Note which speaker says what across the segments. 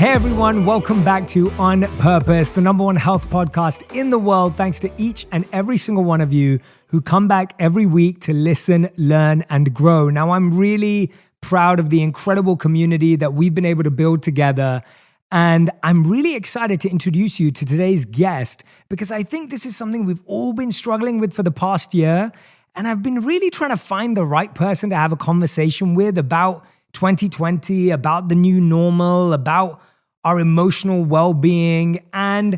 Speaker 1: Hey everyone, welcome back to On Purpose, the #1 health podcast in the world. Thanks to each and every single one of you who come back every week to listen, learn, and grow. Now, I'm really proud of the incredible community that we've been able to build together. And I'm really excited to introduce you to today's guest because I think this is something we've all been struggling with for the past year. And I've been really trying to find the right person to have a conversation with about 2020, about the new normal, about our emotional well-being. And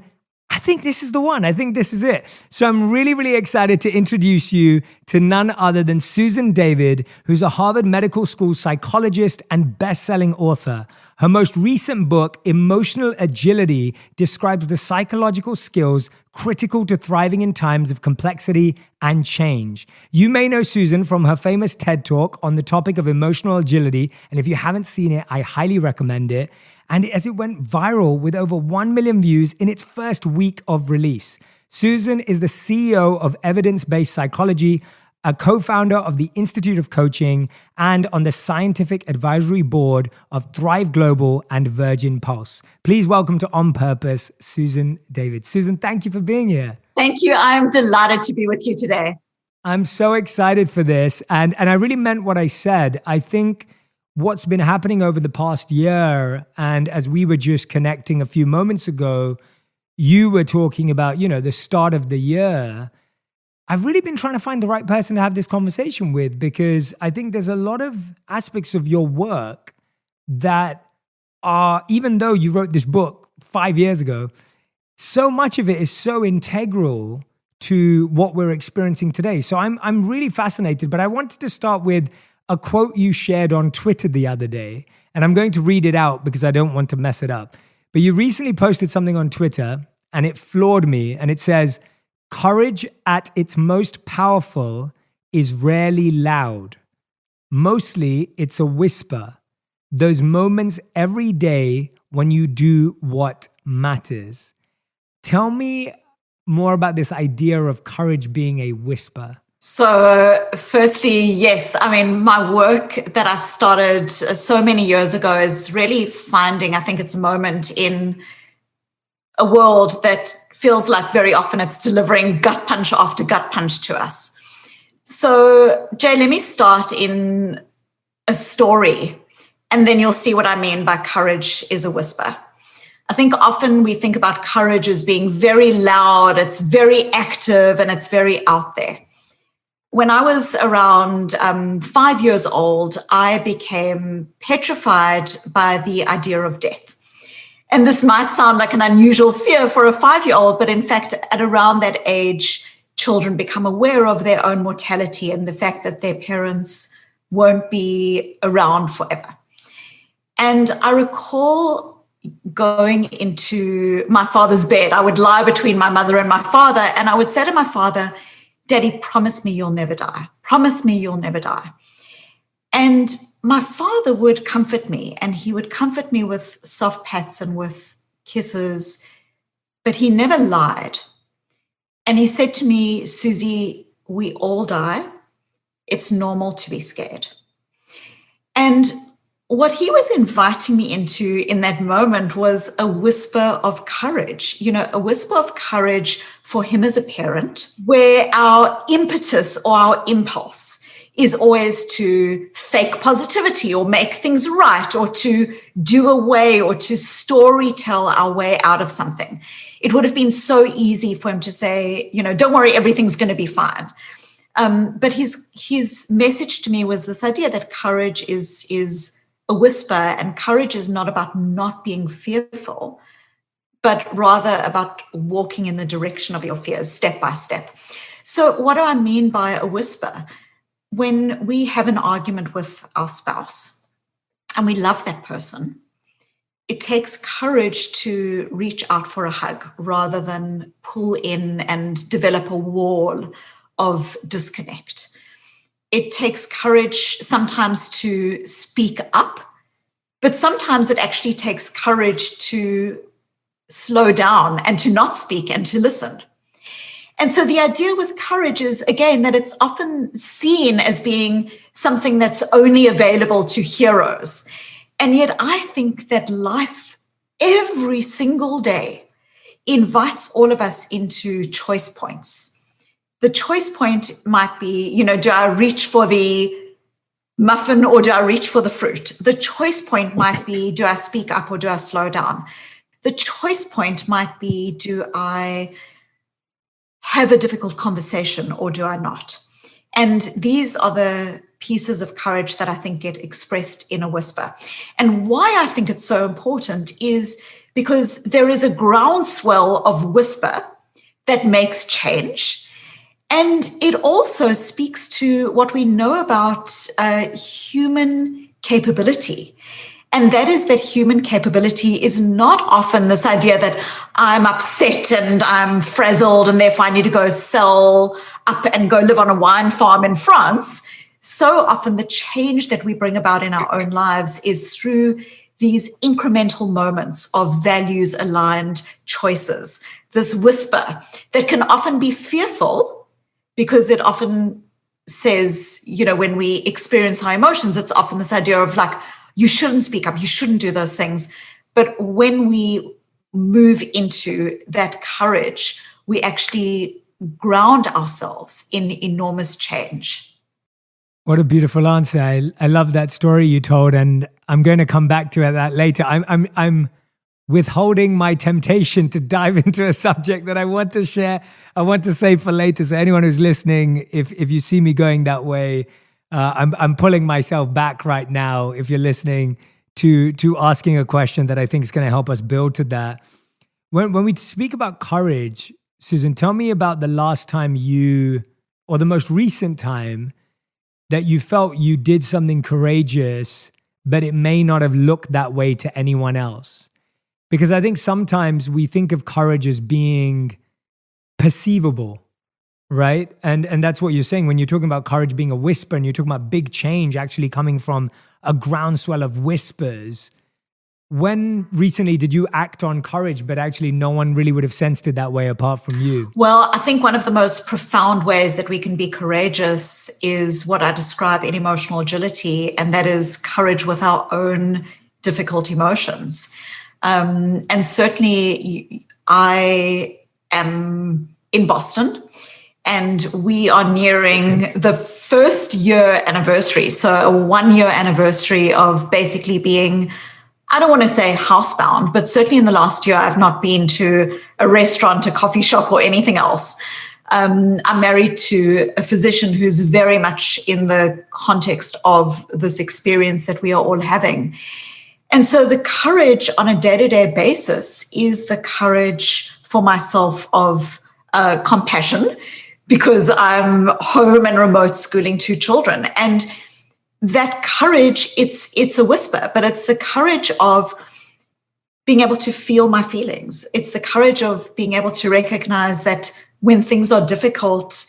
Speaker 1: I think this is the one. I think this is it. So I'm really excited to introduce you to none other than Susan David, who's a Harvard Medical School psychologist and best-selling author. Her most recent book, Emotional Agility, describes the psychological skills critical to thriving in times of complexity and change. You may know Susan from her famous TED Talk on the topic of emotional agility, and if you haven't seen it, I highly recommend it. And as it went viral with over 1 million views in its first week of release. Susan is the CEO of Evidence-Based Psychology, a co-founder of the Institute of Coaching, and on the scientific advisory board of Thrive Global and Virgin Pulse. Please welcome to On Purpose, Susan David. Susan, thank you for being here.
Speaker 2: Thank you. I'm delighted to be with you today.
Speaker 1: I'm so excited for this. And I really meant what I said. I think what's been happening over the past year, and as we were just connecting a few moments ago, you were talking about, the start of the year. I've really been trying to find the right person to have this conversation with because I think there's a lot of aspects of your work that are, even though you wrote this book 5 years ago, so much of it is so integral to what we're experiencing today. So I'm really fascinated, but I wanted to start with a quote you shared on Twitter the other day, and I'm going to read it out because I don't want to mess it up. But you recently posted something on Twitter and it floored me, and it says, "Courage at its most powerful is rarely loud. Mostly it's a whisper. Those moments every day when you do what matters." Tell me more about this idea of courage being a whisper.
Speaker 2: So firstly, yes, my work that I started so many years ago is really finding, I think it's a moment in a world that feels like very often it's delivering gut punch after gut punch to us. So Jay, let me start in a story, and then you'll see what I mean by courage is a whisper. I think often we think about courage as being very loud, it's very active, and it's very out there. When I was around 5 years old, I became petrified by the idea of death. And this might sound like an unusual fear for a 5-year-old, but in fact, at around that age, children become aware of their own mortality and the fact that their parents won't be around forever. And I recall going into my father's bed. I would lie between my mother and my father, and I would say to my father, "Daddy, promise me you'll never die. Promise me you'll never die." And my father would comfort me, and he would comfort me with soft pats and with kisses, but he never lied. And he said to me, "Susie, we all die. It's normal to be scared." And what he was inviting me into in that moment was a whisper of courage, a whisper of courage for him as a parent, where our impetus or our impulse is always to fake positivity or make things right or to do away or to story tell our way out of something. It would have been so easy for him to say, "Don't worry, everything's going to be fine." But his message to me was this idea that courage is a whisper, and courage is not about not being fearful, but rather about walking in the direction of your fears step by step. So what do I mean by a whisper? When we have an argument with our spouse and we love that person, it takes courage to reach out for a hug rather than pull in and develop a wall of disconnect. It takes courage sometimes to speak up, but sometimes it actually takes courage to slow down and to not speak and to listen. And so the idea with courage is, again, that it's often seen as being something that's only available to heroes. And yet I think that life every single day invites all of us into choice points. The choice point might be, do I reach for the muffin or do I reach for the fruit? The choice point might be, do I speak up or do I slow down? The choice point might be, do I have a difficult conversation or do I not? And these are the pieces of courage that I think get expressed in a whisper. And why I think it's so important is because there is a groundswell of whisper that makes change. And it also speaks to what we know about human capability. And that is that human capability is not often this idea that I'm upset and I'm frazzled and therefore I need to go sell up and go live on a wine farm in France. So often the change that we bring about in our own lives is through these incremental moments of values-aligned choices, this whisper that can often be fearful because it often says, when we experience our emotions, it's often this idea of like, you shouldn't speak up, you shouldn't do those things. But when we move into that courage, we actually ground ourselves in enormous change.
Speaker 1: What a beautiful answer. I love that story you told, and I'm going to come back to that later. I'm withholding my temptation to dive into a subject that I want to share. I want to save for later. So anyone who's listening, if you see me going that way, I'm pulling myself back right now. If you're listening to asking a question that I think is going to help us build to that. When we speak about courage, Susan, tell me about the last time or the most recent time that you felt you did something courageous, but it may not have looked that way to anyone else. Because I think sometimes we think of courage as being perceivable, right? And that's what you're saying when you're talking about courage being a whisper and you're talking about big change actually coming from a groundswell of whispers. When recently did you act on courage, but actually no one really would have sensed it that way apart from you?
Speaker 2: Well, I think one of the most profound ways that we can be courageous is what I describe in emotional agility, and that is courage with our own difficult emotions. And certainly I am in Boston, and we are nearing the first year anniversary. So a 1-year anniversary of basically being, I don't want to say housebound, but certainly in the last year, I've not been to a restaurant, a coffee shop, or anything else. I'm married to a physician who's very much in the context of this experience that we are all having. And so the courage on a day-to-day basis is the courage for myself of compassion, because I'm home and remote schooling 2 children. And that courage, it's a whisper, but it's the courage of being able to feel my feelings. It's the courage of being able to recognize that when things are difficult,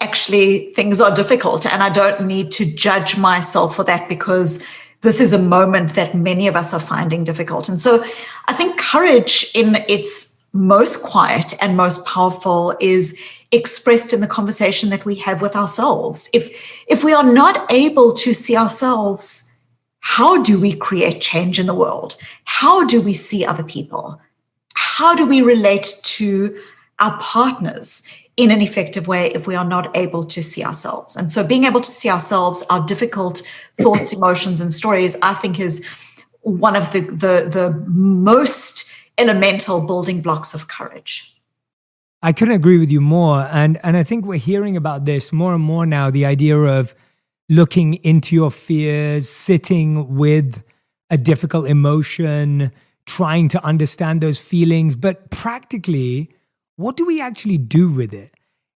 Speaker 2: actually things are difficult, and I don't need to judge myself for that because this is a moment that many of us are finding difficult. And so I think courage in its most quiet and most powerful is expressed in the conversation that we have with ourselves. If we are not able to see ourselves, how do we create change in the world? How do we see other people? How do we relate to our partners in an effective way if we are not able to see ourselves? And so being able to see ourselves, our difficult thoughts, emotions, and stories, I think is one of the most elemental building blocks of courage.
Speaker 1: I couldn't agree with you more. And I think we're hearing about this more and more now, the idea of looking into your fears, sitting with a difficult emotion, trying to understand those feelings. But practically, what do we actually do with it?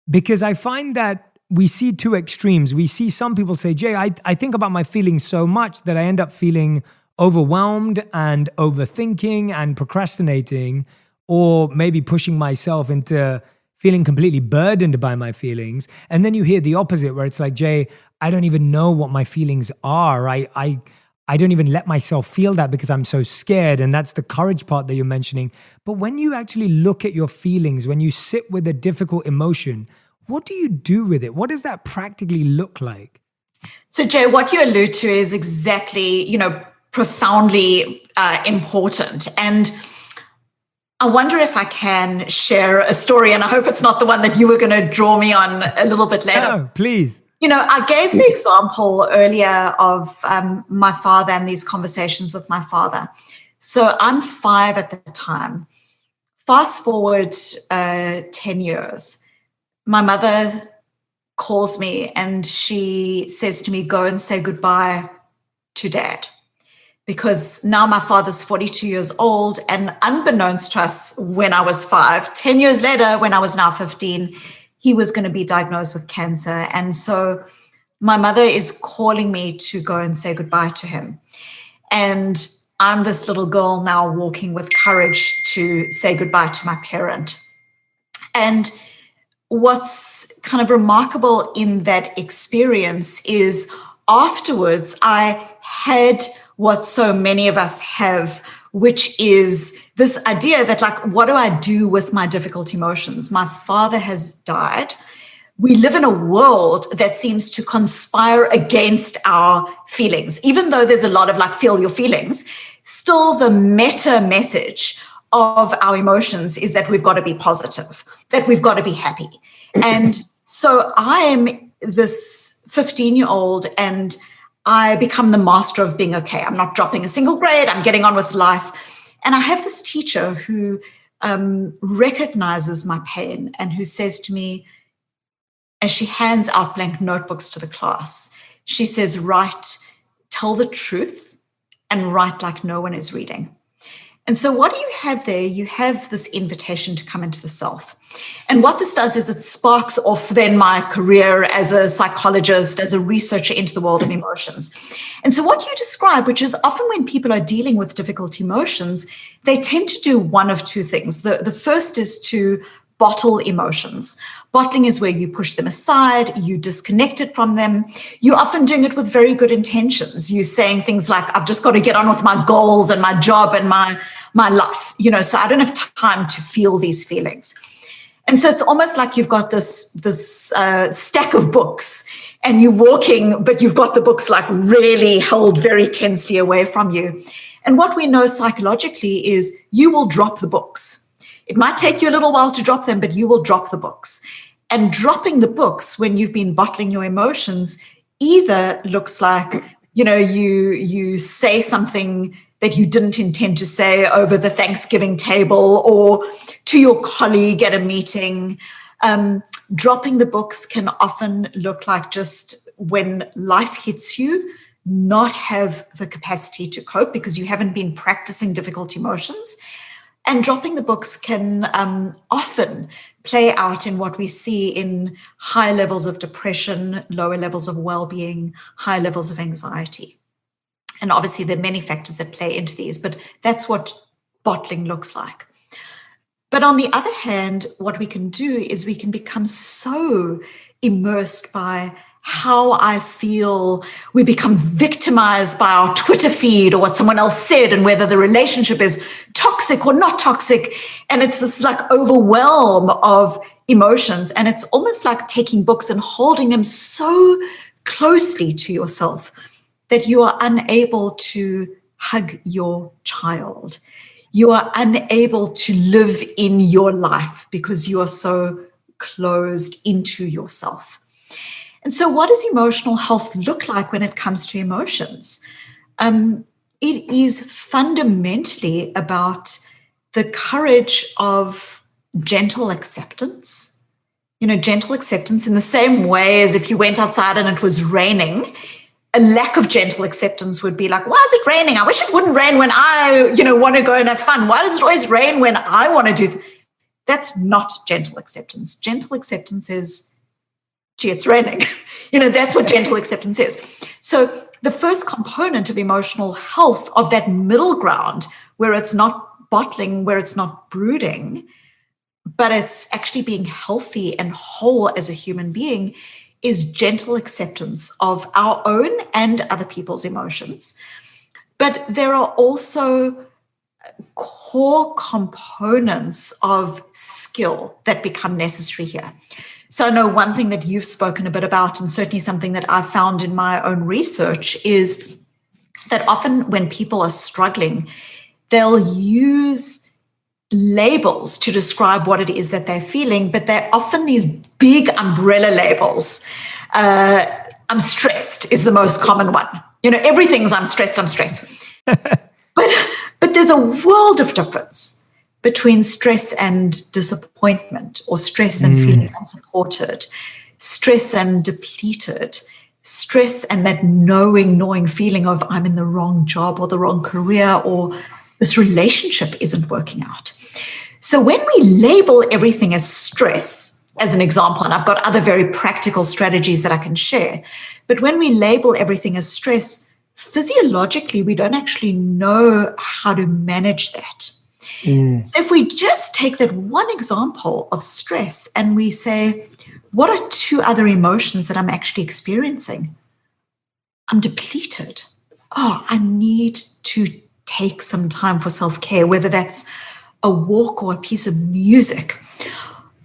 Speaker 1: Because I find that we see 2 extremes. We see some people say, Jay, I think about my feelings so much that I end up feeling overwhelmed and overthinking and procrastinating, or maybe pushing myself into feeling completely burdened by my feelings. And then you hear the opposite where it's like, Jay, I don't even know what my feelings are. I don't even let myself feel that because I'm so scared. And that's the courage part that you're mentioning. But when you actually look at your feelings, when you sit with a difficult emotion, what do you do with it? What does that practically look like?
Speaker 2: So Jay, what you allude to is exactly, profoundly important. And I wonder if I can share a story, and I hope it's not the one that you were going to draw me on a little bit later.
Speaker 1: No, please.
Speaker 2: I gave the example earlier of my father and these conversations with my father. So I'm 5 at the time. Fast forward 10 years. My mother calls me and she says to me, go and say goodbye to Dad. Because now my father's 42 years old, and unbeknownst to us when I was 5, 10 years later, when I was now 15, he was going to be diagnosed with cancer. And so my mother is calling me to go and say goodbye to him. And I'm this little girl now walking with courage to say goodbye to my parent. And what's kind of remarkable in that experience is afterwards I had what so many of us have, which is this idea that, like, what do I do with my difficult emotions? My father has died. We live in a world that seems to conspire against our feelings. Even though there's a lot of like, feel your feelings, still the meta message of our emotions is that we've got to be positive, that we've got to be happy. And so I am this 15-year-old and I become the master of being okay. I'm not dropping a single grade. I'm getting on with life. And I have this teacher who recognizes my pain and who says to me, as she hands out blank notebooks to the class, she says, write, tell the truth, and write like no one is reading. And so what do you have there? You have this invitation to come into the self. And what this does is it sparks off then my career as a psychologist, as a researcher into the world of emotions. And so what you describe, which is often when people are dealing with difficult emotions, they tend to do one of two things. The first is to bottle emotions. Bottling is where you push them aside, you disconnect it from them. You're often doing it with very good intentions. You're saying things like, I've just got to get on with my goals and my job and my life, so I don't have time to feel these feelings. And so it's almost like you've got this stack of books and you're walking, but you've got the books like really held very tensely away from you. And what we know psychologically is you will drop the books. It might take you a little while to drop them, but you will drop the books. And dropping the books when you've been bottling your emotions either looks like, you say something that you didn't intend to say over the Thanksgiving table or to your colleague at a meeting. Dropping the books can often look like just when life hits you, not have the capacity to cope because you haven't been practicing difficult emotions. And dropping the books can often play out in what we see in high levels of depression, lower levels of well-being, high levels of anxiety. And obviously there are many factors that play into these, but that's what bottling looks like. But on the other hand, what we can do is we can become so immersed by how I feel. We become victimized by our Twitter feed or what someone else said and whether the relationship is toxic or not toxic. And it's this like overwhelm of emotions. And it's almost like taking books and holding them so closely to yourself that you are unable to hug your child. You are unable to live in your life because you are so closed into yourself. And so what does emotional health look like when it comes to emotions? It is fundamentally about the courage of gentle acceptance. Gentle acceptance in the same way as if you went outside and it was raining. A lack of gentle acceptance would be like, why is it raining? I wish it wouldn't rain when I, want to go and have fun. Why does it always rain when I want to do? That's not gentle acceptance. Gentle acceptance is, gee, it's raining. That's what gentle acceptance is. So the first component of emotional health, of that middle ground, where it's not bottling, where it's not brooding, but it's actually being healthy and whole as a human being, is gentle acceptance of our own and other people's emotions. But there are also core components of skill that become necessary here. So I know one thing that you've spoken a bit about, and certainly something that I've found in my own research, is that often when people are struggling, they'll use labels to describe what it is that they're feeling, but they're often these big umbrella labels. I'm stressed is the most common one. Everything's I'm stressed. But there's a world of difference between stress and disappointment, or stress and feeling unsupported, stress and depleted, stress and that gnawing feeling of I'm in the wrong job or the wrong career, or this relationship isn't working out. So when we label everything as stress, as an example, and I've got other very practical strategies that I can share, but when we label everything as stress, physiologically, we don't actually know how to manage that. So if we just take that one example of stress and we say, what are two other emotions that I'm actually experiencing? I'm depleted. I need to take some time for self-care, whether that's a walk or a piece of music.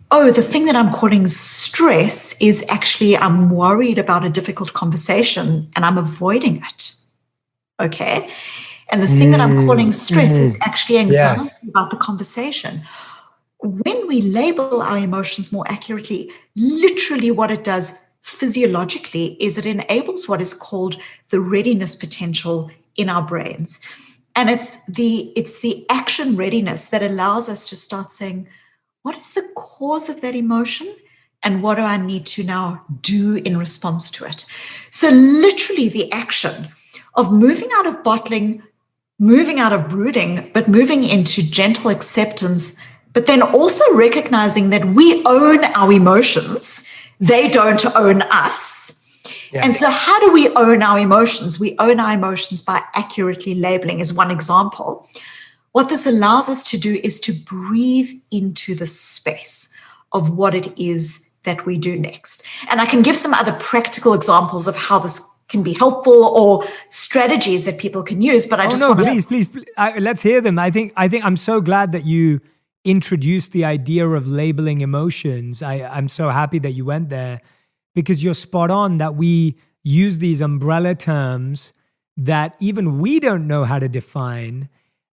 Speaker 2: The thing that I'm calling stress is actually I'm worried about a difficult conversation and I'm avoiding it. Okay. And this thing that I'm calling stress is actually anxiety about the conversation. When we label our emotions more accurately, literally what it does physiologically is it enables what is called the readiness potential in our brains. And it's the action readiness that allows us to start saying, what is the cause of that emotion? And what do I need to now do in response to it? So literally the action of moving out of bottling, moving out of brooding, but moving into gentle acceptance, but then also recognizing that we own our emotions. They don't own us. Yeah. And so how do we own our emotions? We own our emotions by accurately labeling is one example. What this allows us to do is to breathe into the space of what it is that we do next. And I can give some other practical examples of how this can be helpful or strategies that people can use, but I just want to...
Speaker 1: Please, let's hear them. I think I'm so glad that you introduced the idea of labeling emotions. I'm so happy that you went there, because you're spot on that we use these umbrella terms that even we don't know how to define.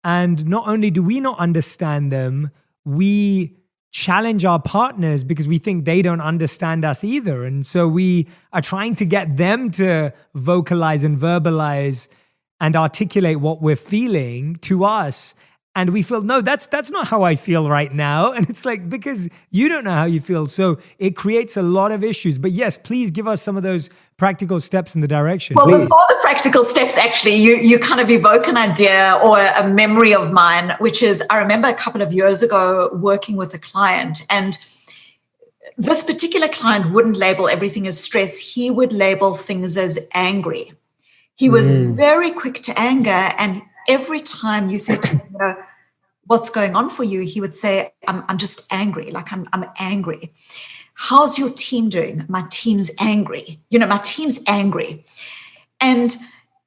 Speaker 1: And not only do we not understand them, we challenge our partners because we think they don't understand us either. And so we are trying to get them to vocalize and verbalize and articulate what we're feeling to us. And we feel, no, that's not how I feel right now. And it's like, because you don't know how you feel. So it creates a lot of issues. But yes, please give us some of those practical steps in the direction.
Speaker 2: Well,
Speaker 1: please.
Speaker 2: Before the practical steps, actually, you kind of evoke an idea or a memory of mine, which is, I remember a couple of years ago working with a client, and this particular client wouldn't label everything as stress. He would label things as angry. He was very quick to anger, and every time you said to him, what's going on for you? He would say, I'm just angry. Like I'm angry. How's your team doing? My team's angry. My team's angry. And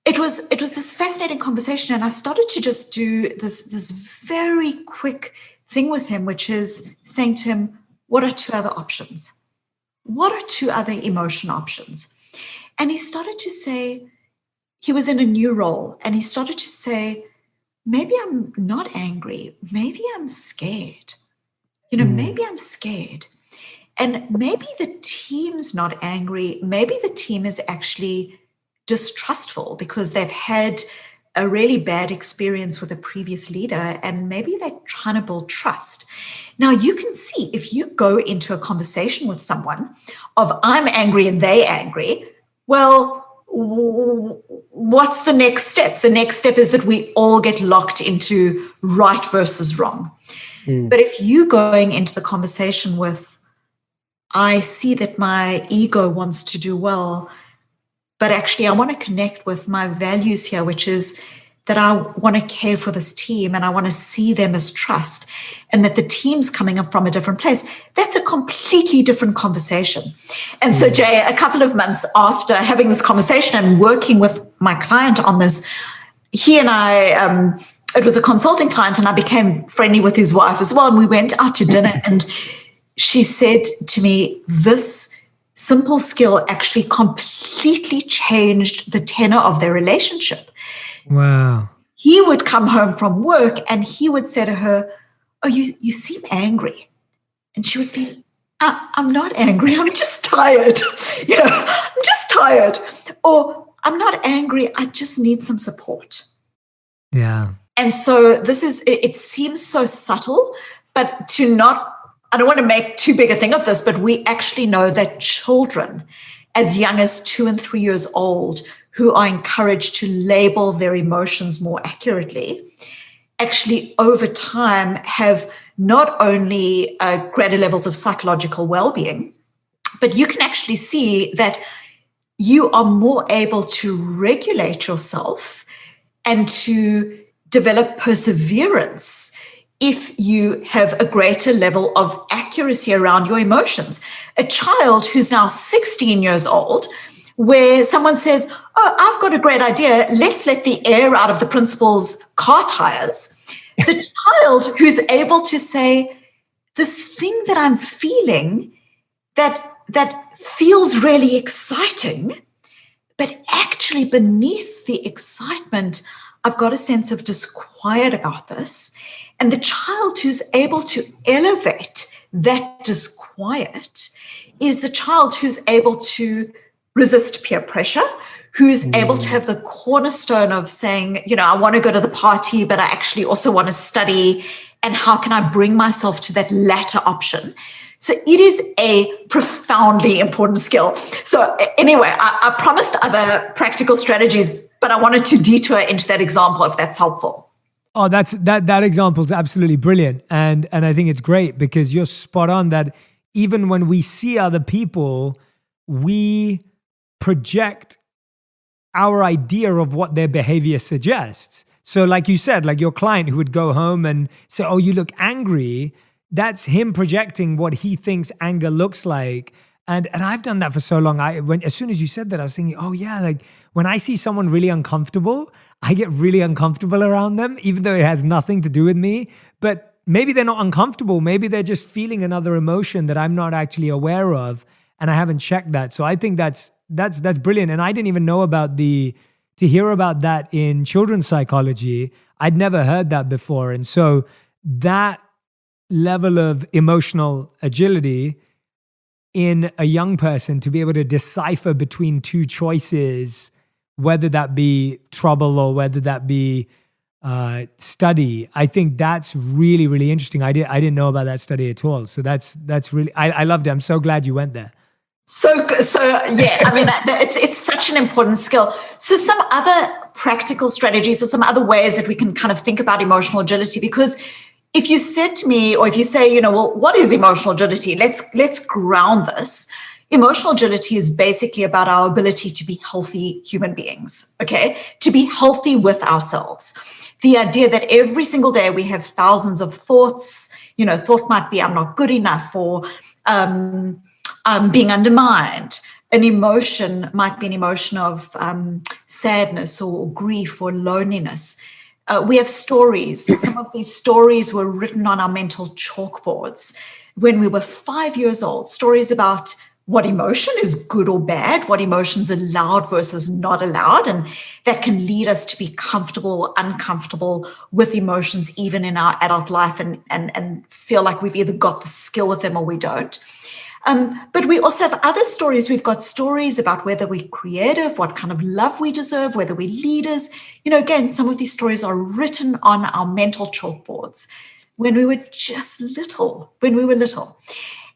Speaker 2: it was this fascinating conversation. And I started to just do this very quick thing with him, which is saying to him, what are two other options? What are two other emotion options? And he started to say, he was in a new role, and he started to say, maybe I'm not angry. Maybe I'm scared. Maybe I'm scared. And maybe the team's not angry. Maybe the team is actually distrustful because they've had a really bad experience with a previous leader, and maybe they're trying to build trust. Now, you can see if you go into a conversation with someone of I'm angry and they angry, well, what's the next step? The next step is that we all get locked into right versus wrong. But if you going into the conversation with, I see that my ego wants to do well, but actually I want to connect with my values here, which is that I want to care for this team and I want to see them as trust, and that the team's coming up from a different place. That's a completely different conversation. And so, Jay, a couple of months after having this conversation and working with my client on this, he and I, it was a consulting client, and I became friendly with his wife as well. And we went out to dinner, and she said to me, this simple skill actually completely changed the tenor of their relationship.
Speaker 1: Wow.
Speaker 2: He would come home from work and he would say to her, "Oh, you seem angry." And she would be, I'm not angry. I'm just tired. I'm just tired. Or I'm not angry. I just need some support.
Speaker 1: Yeah.
Speaker 2: And so it seems so subtle, but I don't want to make too big a thing of this, but we actually know that children as young as 2 and 3 years old who are encouraged to label their emotions more accurately, actually over time have not only greater levels of psychological well-being, but you can actually see that you are more able to regulate yourself and to develop perseverance if you have a greater level of accuracy around your emotions. A child who's now 16 years old, where someone says, "Oh, I've got a great idea. Let's let the air out of the principal's car tires." The child who's able to say, "This thing that I'm feeling that feels really exciting, but actually beneath the excitement, I've got a sense of disquiet about this." And the child who's able to elevate that disquiet is the child who's able to resist peer pressure, who's able to have the cornerstone of saying, I want to go to the party, but I actually also want to study. And how can I bring myself to that latter option? So it is a profoundly important skill. So anyway, I promised other practical strategies, but I wanted to detour into that example if that's helpful.
Speaker 1: Oh, that example is absolutely brilliant. And I think it's great because you're spot on that even when we see other people, we project our idea of what their behavior suggests. So like you said, like your client who would go home and say, "Oh, you look angry," that's him projecting what he thinks anger looks like. And I've done that for so long. As soon as you said that, I was thinking, oh yeah, like when I see someone really uncomfortable, I get really uncomfortable around them, even though it has nothing to do with me. But maybe they're not uncomfortable. Maybe they're just feeling another emotion that I'm not actually aware of, and I haven't checked that. So I think that's brilliant. And I didn't even know to hear about that in children's psychology. I'd never heard that before. And so that level of emotional agility in a young person to be able to decipher between two choices, whether that be trouble or whether that be study, I think that's really, really interesting. I didn't know about that study at all. So that's really, I loved it. I'm so glad you went there.
Speaker 2: So yeah, I mean, it's such an important skill. So some other practical strategies or some other ways that we can kind of think about emotional agility, because if you said to me, or if you say, well, what is emotional agility? Let's ground this. Emotional agility is basically about our ability to be healthy human beings, okay? To be healthy with ourselves. The idea that every single day we have thousands of thoughts, thought might be, I'm not good enough, or I'm being undermined. An emotion might be an emotion of sadness or grief or loneliness. We have stories. Some of these stories were written on our mental chalkboards when we were 5 years old, stories about what emotion is good or bad, what emotions are allowed versus not allowed, and that can lead us to be comfortable or uncomfortable with emotions even in our adult life and feel like we've either got the skill with them or we don't. But we also have other stories. We've got stories about whether we're creative, what kind of love we deserve, whether we're leaders. Again, some of these stories are written on our mental chalkboards when we were just little,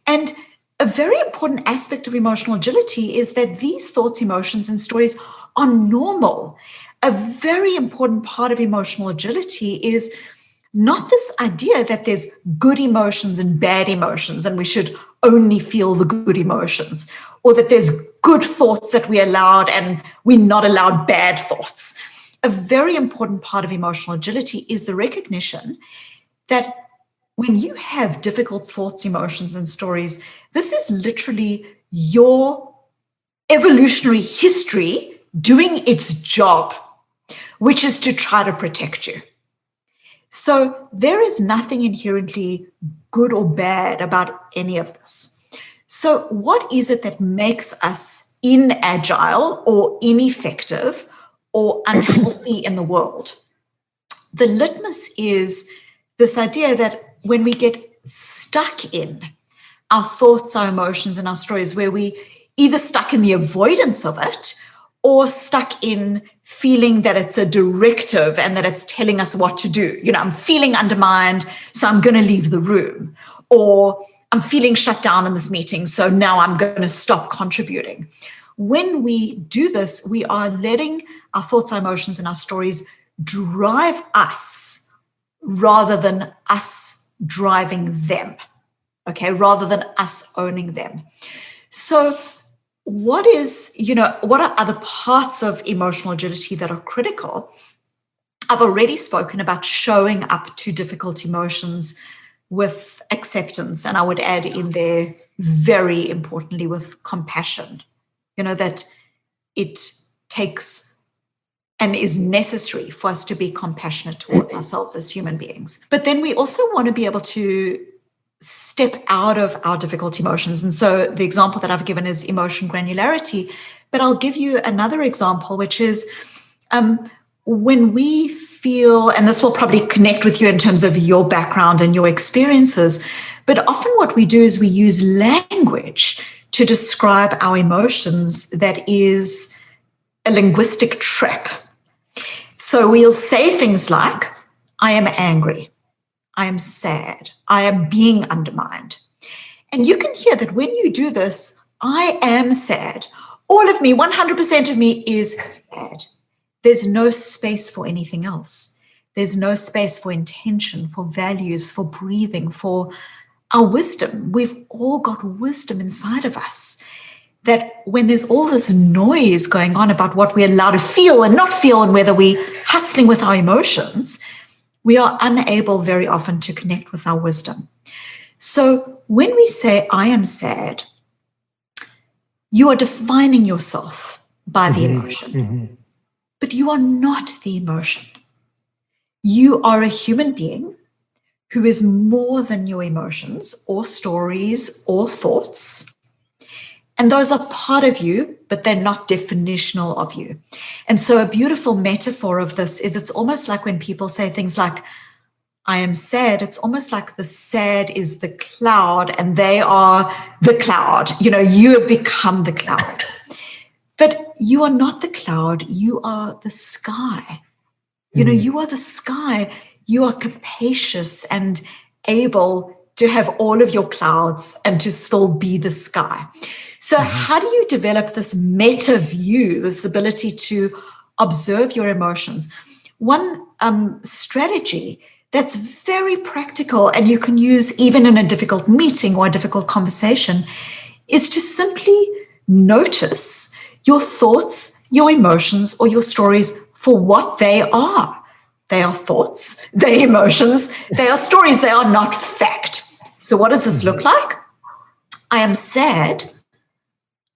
Speaker 2: And a very important aspect of emotional agility is that these thoughts, emotions, and stories are normal. A very important part of emotional agility is not this idea that there's good emotions and bad emotions and we should only feel the good emotions, or that there's good thoughts that we allowed and we're not allowed bad thoughts. A very important part of emotional agility is the recognition that when you have difficult thoughts, emotions, and stories, this is literally your evolutionary history doing its job, which is to try to protect you. So there is nothing inherently good or bad about any of this. So what is it that makes us inagile or ineffective or unhealthy in the world. The litmus is this idea that when we get stuck in our thoughts, our emotions, and our stories, where we either stuck in the avoidance of it or stuck in feeling that it's a directive and that it's telling us what to do. I'm feeling undermined, so I'm going to leave the room. Or I'm feeling shut down in this meeting, so now I'm going to stop contributing. When we do this, we are letting our thoughts, our emotions, and our stories drive us rather than us driving them, okay, rather than us owning them. So what are other parts of emotional agility that are critical? I've already spoken about showing up to difficult emotions with acceptance, and I would add in there, very importantly, with compassion. That it takes and is necessary for us to be compassionate towards ourselves as human beings. But then we also want to be able to step out of our difficult emotions. And so the example that I've given is emotion granularity, but I'll give you another example, which is when we feel, and this will probably connect with you in terms of your background and your experiences, but often what we do is we use language to describe our emotions that is a linguistic trap. So we'll say things like, I am angry, I am sad, I am being undermined. And you can hear that when you do this, I am sad. All of me, 100% of me is sad. There's no space for anything else. There's no space for intention, for values, for breathing, for our wisdom. We've all got wisdom inside of us, that when there's all this noise going on about what we're allowed to feel and not feel, and whether we're hustling with our emotions, we are unable very often to connect with our wisdom. So when we say, I am sad, you are defining yourself by the emotion, but you are not the emotion. You are a human being who is more than your emotions or stories or thoughts. And those are part of you, but they're not definitional of you. And so a beautiful metaphor of this is it's almost like when people say things like, I am sad, it's almost like the sad is the cloud and they are the cloud. You have become the cloud. But you are not the cloud, you are the sky. You are the sky. You are capacious and able to have all of your clouds and to still be the sky. So how do you develop this meta view, this ability to observe your emotions? One strategy that's very practical and you can use even in a difficult meeting or a difficult conversation is to simply notice your thoughts, your emotions, or your stories for what they are. They are thoughts, they are emotions, they are stories, they are not fact. So what does this look like? I am sad.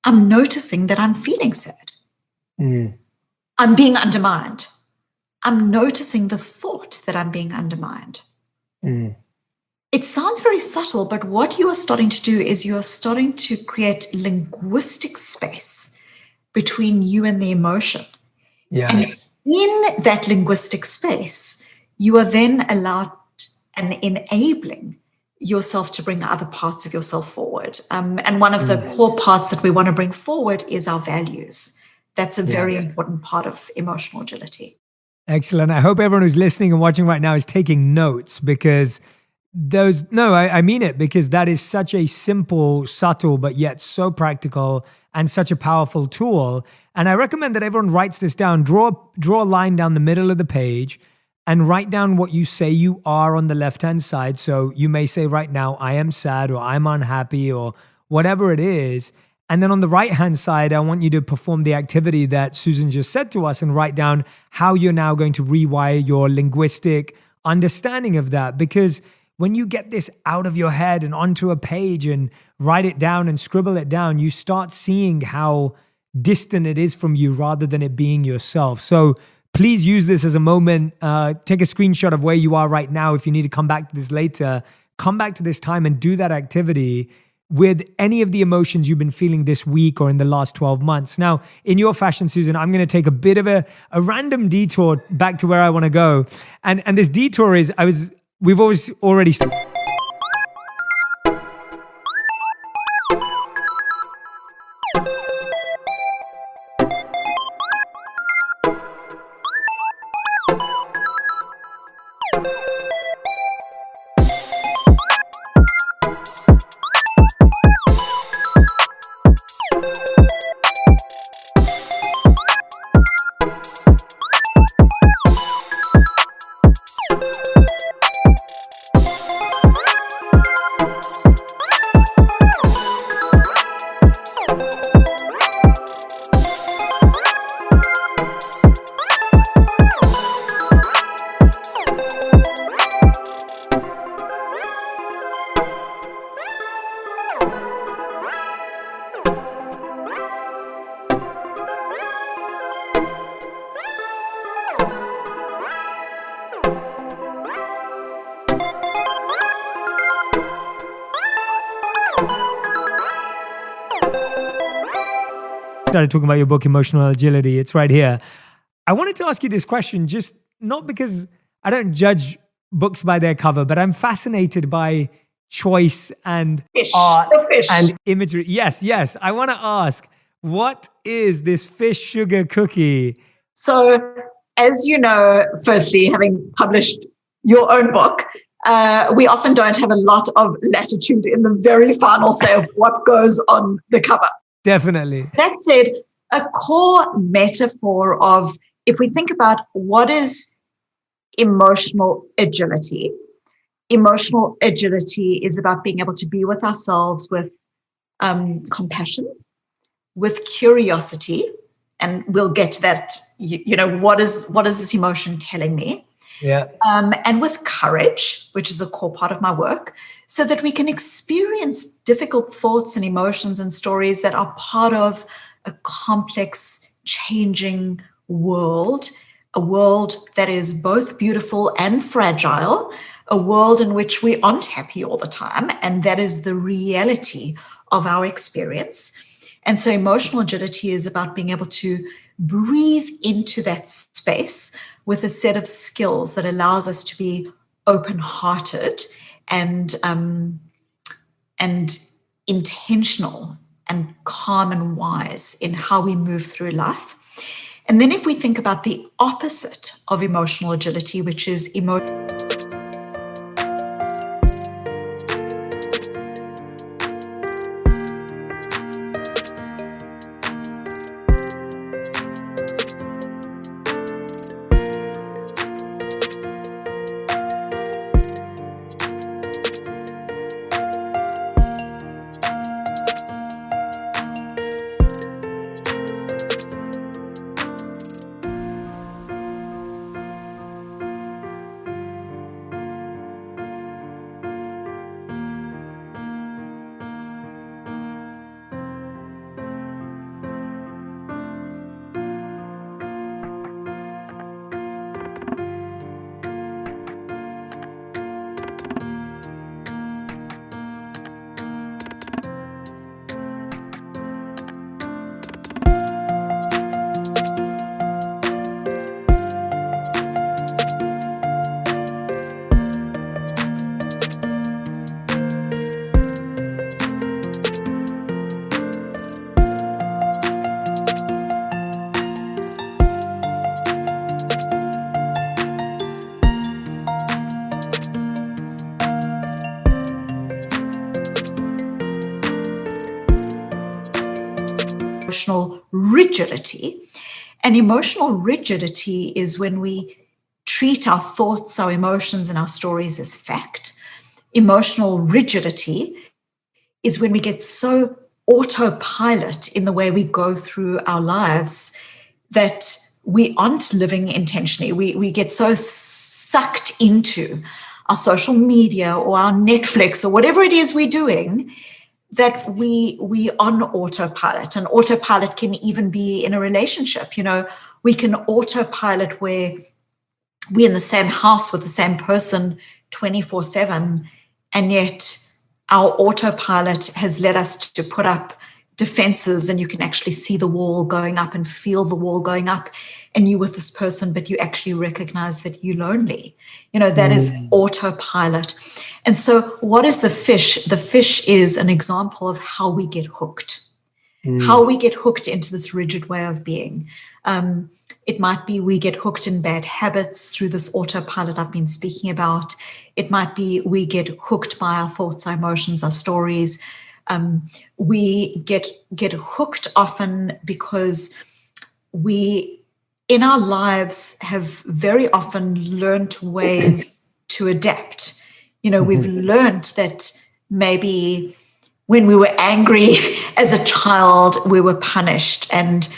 Speaker 2: I'm noticing that I'm feeling sad. I'm being undermined. I'm noticing the thought that I'm being undermined. It sounds very subtle, but what you are starting to do is you are starting to create linguistic space between you and the emotion.
Speaker 1: Yes.
Speaker 2: And in that linguistic space, you are then allowed and enabling yourself to bring other parts of yourself forward. And one of the core parts that we want to bring forward is our values. That's a very important part of emotional agility.
Speaker 1: Excellent. I hope everyone who's listening and watching right now is taking notes, because I mean it, because that is such a simple, subtle, but yet so practical and such a powerful tool. And I recommend that everyone writes this down, draw a line down the middle of the page and write down what you say you are on the left-hand side. So you may say right now, I am sad, or I'm unhappy, or whatever it is. And then on the right-hand side, I want you to perform the activity that Susan just said to us and write down how you're now going to rewire your linguistic understanding of that. Because when you get this out of your head and onto a page and write it down and scribble it down, you start seeing how distant it is from you rather than it being yourself. So please use this as a moment. Take a screenshot of where you are right now. If you need to come back to this later, come back to this time and do that activity, with any of the emotions you've been feeling this week or in the last 12 months. Now, in your fashion, Susan, I'm going to take a bit of a random detour back to where I want to go. And this detour is, we've already started talking about your book, Emotional Agility. It's right here. I wanted to ask you this question, just not because I don't judge books by their cover, but I'm fascinated by choice and art and imagery. Yes. I want to ask, what is this fish sugar cookie?
Speaker 2: So, as you know, firstly, having published your own book, we often don't have a lot of latitude in the very final say of what goes on the cover.
Speaker 1: Definitely.
Speaker 2: That said, a core metaphor of, if we think about what is emotional agility is about being able to be with ourselves with compassion, with curiosity, and we'll get to that, what is this emotion telling me?
Speaker 1: Yeah.
Speaker 2: And with courage, which is a core part of my work, so that we can experience difficult thoughts and emotions and stories that are part of a complex, changing world, a world that is both beautiful and fragile, a world in which we aren't happy all the time, and that is the reality of our experience. And so emotional agility is about being able to breathe into that space with a set of skills that allows us to be open-hearted and intentional and calm and wise in how we move through life. And then if we think about the opposite of emotional agility, which is emotional rigidity. And emotional rigidity is when we treat our thoughts, our emotions, and our stories as fact. Emotional rigidity is when we get so autopilot in the way we go through our lives that we aren't living intentionally. We get so sucked into our social media or our Netflix or whatever it is we're doing that we on autopilot. And autopilot can even be in a relationship. We can autopilot where we're in the same house with the same person 24/7, and yet our autopilot has led us to put up defenses, and you can actually see the wall going up and feel the wall going up, and you with this person, but you actually recognize that you're lonely. That is autopilot. And so what is the fish? The fish is an example of how we get hooked, how we get hooked into this rigid way of being. It might be we get hooked in bad habits through this autopilot I've been speaking about. It might be we get hooked by our thoughts, our emotions, our stories. We get hooked often because we, in our lives, have very often learned ways to adapt. We've learned that maybe when we were angry as a child, we were punished, and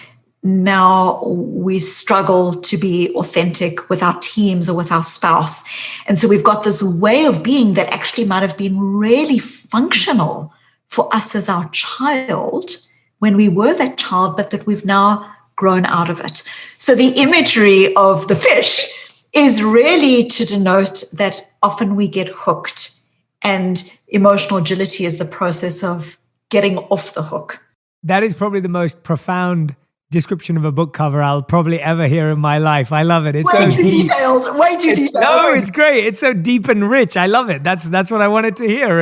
Speaker 2: now we struggle to be authentic with our teams or with our spouse. And so we've got this way of being that actually might have been really functional for us as our child when we were that child, but that we've now grown out of it. So the imagery of the fish is really to denote that often we get hooked, and emotional agility is the process of getting off the hook.
Speaker 1: That is probably the most profound description of a book cover I'll probably ever hear in my life. I love it. It's
Speaker 2: way
Speaker 1: so
Speaker 2: too
Speaker 1: deep.
Speaker 2: detailed. Way too detailed.
Speaker 1: No, it's great. It's so deep and rich. I love it. That's what I wanted to hear.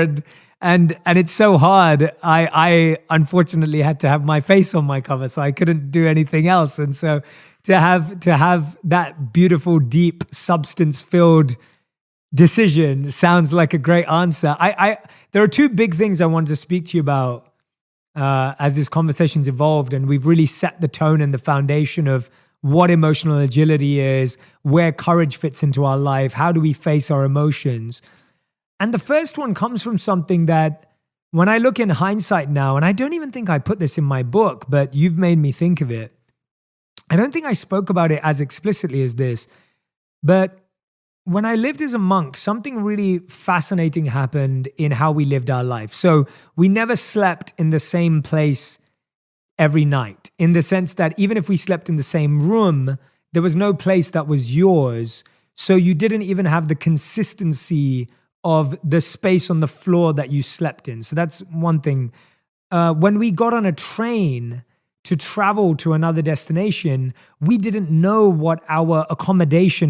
Speaker 1: And it's so hard. I unfortunately had to have my face on my cover, so I couldn't do anything else. And so to have that beautiful, deep, substance-filled decision sounds like a great answer. There are two big things I wanted to speak to you about as this conversation's evolved, and we've really set the tone and the foundation of what emotional agility is, where courage fits into our life, how do we face our emotions. And the first one comes from something that when I look in hindsight now, and I don't even think I put this in my book, but you've made me think of it. I don't think I spoke about it as explicitly as this, but when I lived as a monk, something really fascinating happened in how we lived our life. So we never slept in the same place every night, in the sense that even if we slept in the same room, there was no place that was yours. So you didn't even have the consistency of the space on the floor that you slept in. So that's one thing. When we got on a train to travel to another destination, we didn't know what our accommodation